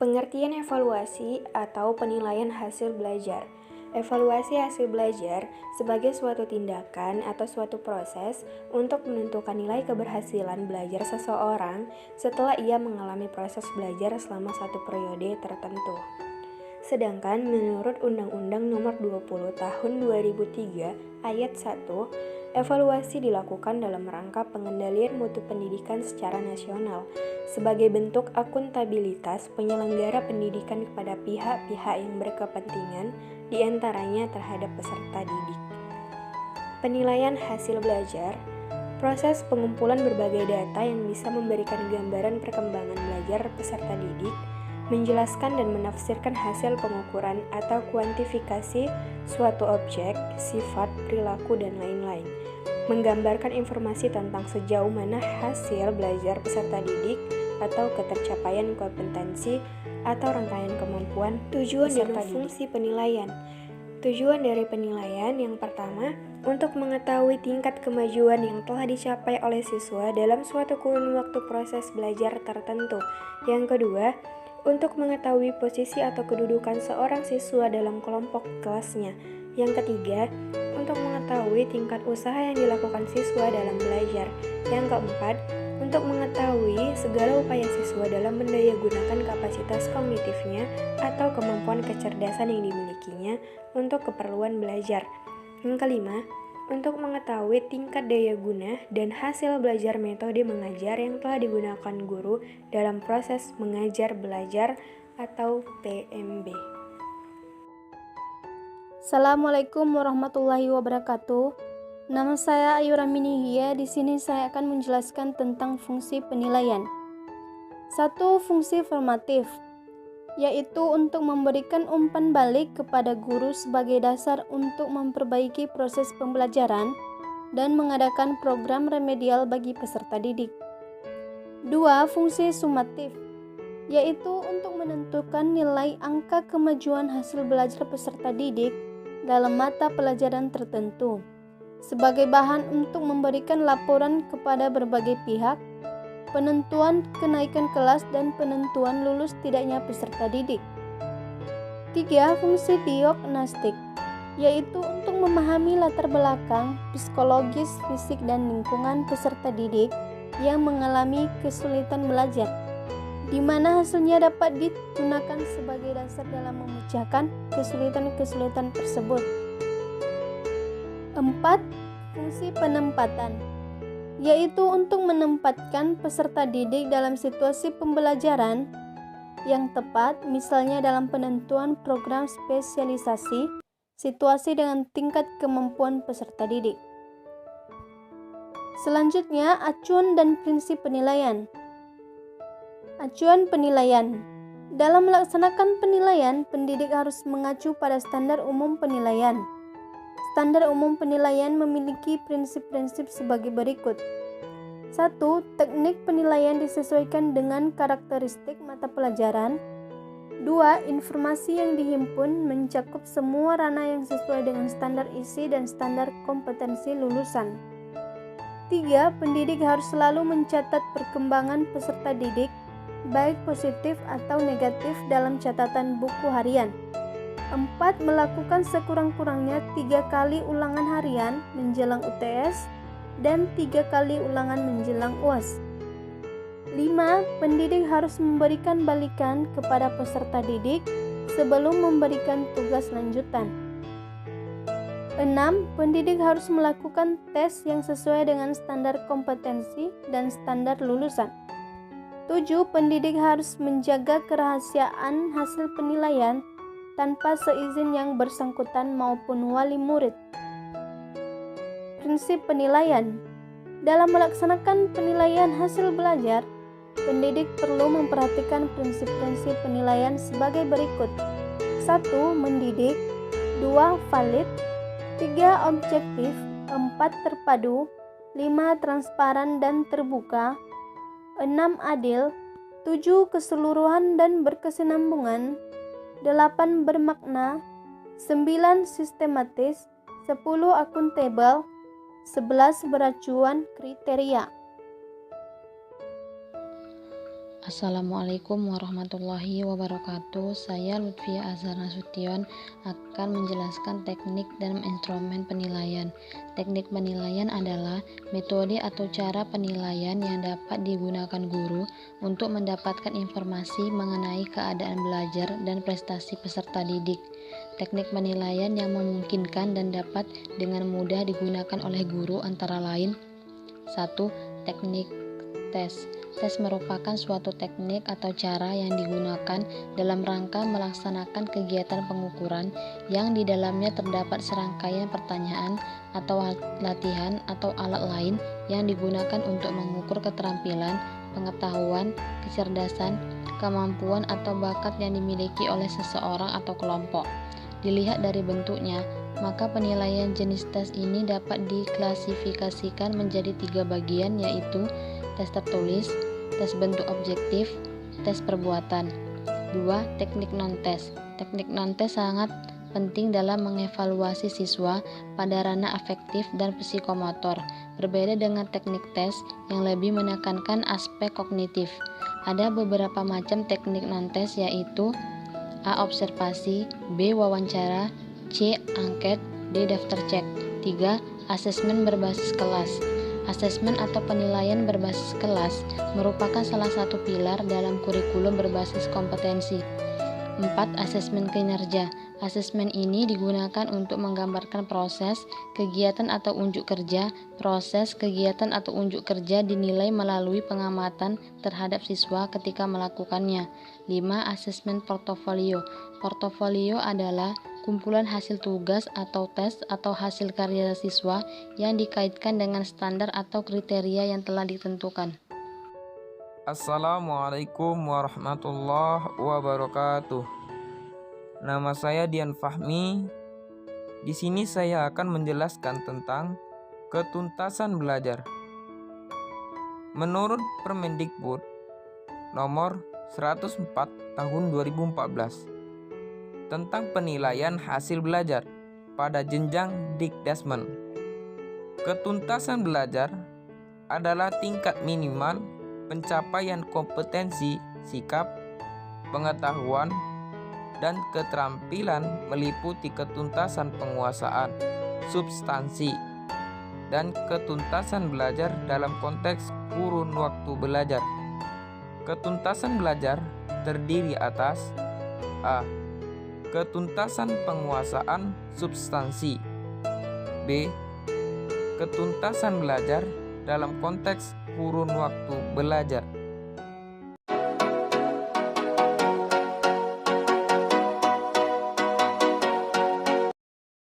Pengertian evaluasi atau penilaian hasil belajar. Evaluasi hasil belajar sebagai suatu tindakan atau suatu proses untuk menentukan nilai keberhasilan belajar seseorang setelah ia mengalami proses belajar selama satu periode tertentu. Sedangkan menurut Undang-Undang Nomor 20 Tahun 2003 Ayat 1, evaluasi dilakukan dalam rangka pengendalian mutu pendidikan secara nasional sebagai bentuk akuntabilitas penyelenggara pendidikan kepada pihak-pihak yang berkepentingan, diantaranya terhadap peserta didik. Penilaian hasil belajar, proses pengumpulan berbagai data yang bisa memberikan gambaran perkembangan belajar peserta didik, menjelaskan dan menafsirkan hasil pengukuran atau kuantifikasi suatu objek, sifat, perilaku, dan lain-lain. Menggambarkan informasi tentang sejauh mana hasil belajar peserta didik atau ketercapaian kompetensi atau rangkaian kemampuan tujuan dan fungsi penilaian. Tujuan dari penilaian yang pertama, untuk mengetahui tingkat kemajuan yang telah dicapai oleh siswa dalam suatu kurun waktu proses belajar tertentu. Yang kedua, untuk mengetahui posisi atau kedudukan seorang siswa dalam kelompok kelasnya. Yang ketiga, untuk mengetahui tingkat usaha yang dilakukan siswa dalam belajar. Yang keempat, untuk mengetahui segala upaya siswa dalam mendayagunakan kapasitas kognitifnya atau kemampuan kecerdasan yang dimilikinya untuk keperluan belajar. Yang kelima, untuk mengetahui tingkat daya guna dan hasil belajar metode mengajar yang telah digunakan guru dalam proses mengajar belajar atau PMB. Assalamualaikum warahmatullahi wabarakatuh. Nama saya Ayu Raminihia. Di sini saya akan menjelaskan tentang fungsi penilaian. Satu, fungsi formatif, yaitu untuk memberikan umpan balik kepada guru sebagai dasar untuk memperbaiki proses pembelajaran dan mengadakan program remedial bagi peserta didik. Dua, fungsi sumatif, yaitu untuk menentukan nilai angka kemajuan hasil belajar peserta didik dalam mata pelajaran tertentu, sebagai bahan untuk memberikan laporan kepada berbagai pihak, penentuan kenaikan kelas dan penentuan lulus tidaknya peserta didik. 3. Fungsi diagnostik, yaitu untuk memahami latar belakang, psikologis, fisik, dan lingkungan peserta didik yang mengalami kesulitan belajar, di mana hasilnya dapat digunakan sebagai dasar dalam memecahkan kesulitan-kesulitan tersebut. 4. Fungsi penempatan, yaitu untuk menempatkan peserta didik dalam situasi pembelajaran yang tepat, misalnya dalam penentuan program spesialisasi, situasi dengan tingkat kemampuan peserta didik. Selanjutnya, acuan dan prinsip penilaian. Acuan penilaian. Dalam melaksanakan penilaian, pendidik harus mengacu pada standar umum penilaian. Standar umum penilaian memiliki prinsip-prinsip sebagai berikut. 1. Teknik penilaian disesuaikan dengan karakteristik mata pelajaran. 2. Informasi yang dihimpun mencakup semua ranah yang sesuai dengan standar isi dan standar kompetensi lulusan. 3. Pendidik harus selalu mencatat perkembangan peserta didik, baik positif atau negatif dalam catatan buku harian. 4. Melakukan sekurang-kurangnya 3 kali ulangan harian menjelang UTS dan 3 kali ulangan menjelang UAS. 5. Pendidik harus memberikan balikan kepada peserta didik sebelum memberikan tugas lanjutan. 6. Pendidik harus melakukan tes yang sesuai dengan standar kompetensi dan standar lulusan. 7. Pendidik harus menjaga kerahasiaan hasil penilaian tanpa seizin yang bersangkutan maupun wali murid. Prinsip penilaian. Dalam melaksanakan penilaian hasil belajar, pendidik perlu memperhatikan prinsip-prinsip penilaian sebagai berikut. 1. Mendidik. 2. Valid. 3. Objektif. 4. Terpadu. 5. Transparan dan terbuka. 6. Adil. 7. Keseluruhan dan berkesinambungan. 8. Bermakna. 9. Sistematis. 10. Akuntabel. 11. Beracuan kriteria. Assalamualaikum warahmatullahi wabarakatuh. Saya Lutfia Azhar Nasution akan menjelaskan teknik dan instrumen penilaian. Teknik penilaian adalah metode atau cara penilaian yang dapat digunakan guru untuk mendapatkan informasi mengenai keadaan belajar dan prestasi peserta didik. Teknik penilaian yang memungkinkan dan dapat dengan mudah digunakan oleh guru antara lain: 1. Teknik tes. Tes merupakan suatu teknik atau cara yang digunakan dalam rangka melaksanakan kegiatan pengukuran yang di dalamnya terdapat serangkaian pertanyaan atau latihan atau alat lain yang digunakan untuk mengukur keterampilan, pengetahuan, kecerdasan, kemampuan atau bakat yang dimiliki oleh seseorang atau kelompok. Dilihat dari bentuknya, maka penilaian jenis tes ini dapat diklasifikasikan menjadi 3 bagian, yaitu tes tertulis, tes bentuk objektif, tes perbuatan. 2. Teknik non-tes. Teknik non-tes sangat penting dalam mengevaluasi siswa pada ranah afektif dan psikomotor. Berbeda dengan teknik tes yang lebih menekankan aspek kognitif. Ada beberapa macam teknik non-tes, yaitu A. Observasi, B. Wawancara, C. Angket, D. Daftar cek. 3. Asesmen berbasis kelas. Asesmen atau penilaian berbasis kelas merupakan salah satu pilar dalam kurikulum berbasis kompetensi. 4. Asesmen kinerja. Asesmen ini digunakan untuk menggambarkan proses, kegiatan atau unjuk kerja. Proses, kegiatan atau unjuk kerja dinilai melalui pengamatan terhadap siswa ketika melakukannya. 5. Asesmen portofolio. Portofolio adalah kumpulan hasil tugas atau tes atau hasil karya siswa yang dikaitkan dengan standar atau kriteria yang telah ditentukan. Assalamualaikum warahmatullahi wabarakatuh. Nama saya Dian Fahmi. Di sini saya akan menjelaskan tentang ketuntasan belajar. Menurut Permendikbud nomor 104 tahun 2014 tentang penilaian hasil belajar pada jenjang Dikdasmen, ketuntasan belajar adalah tingkat minimal pencapaian kompetensi, sikap, pengetahuan, dan keterampilan meliputi ketuntasan penguasaan, substansi, dan ketuntasan belajar dalam konteks kurun waktu belajar. Ketuntasan belajar terdiri atas A. Ketuntasan penguasaan substansi, B. Ketuntasan belajar dalam konteks kurun waktu belajar.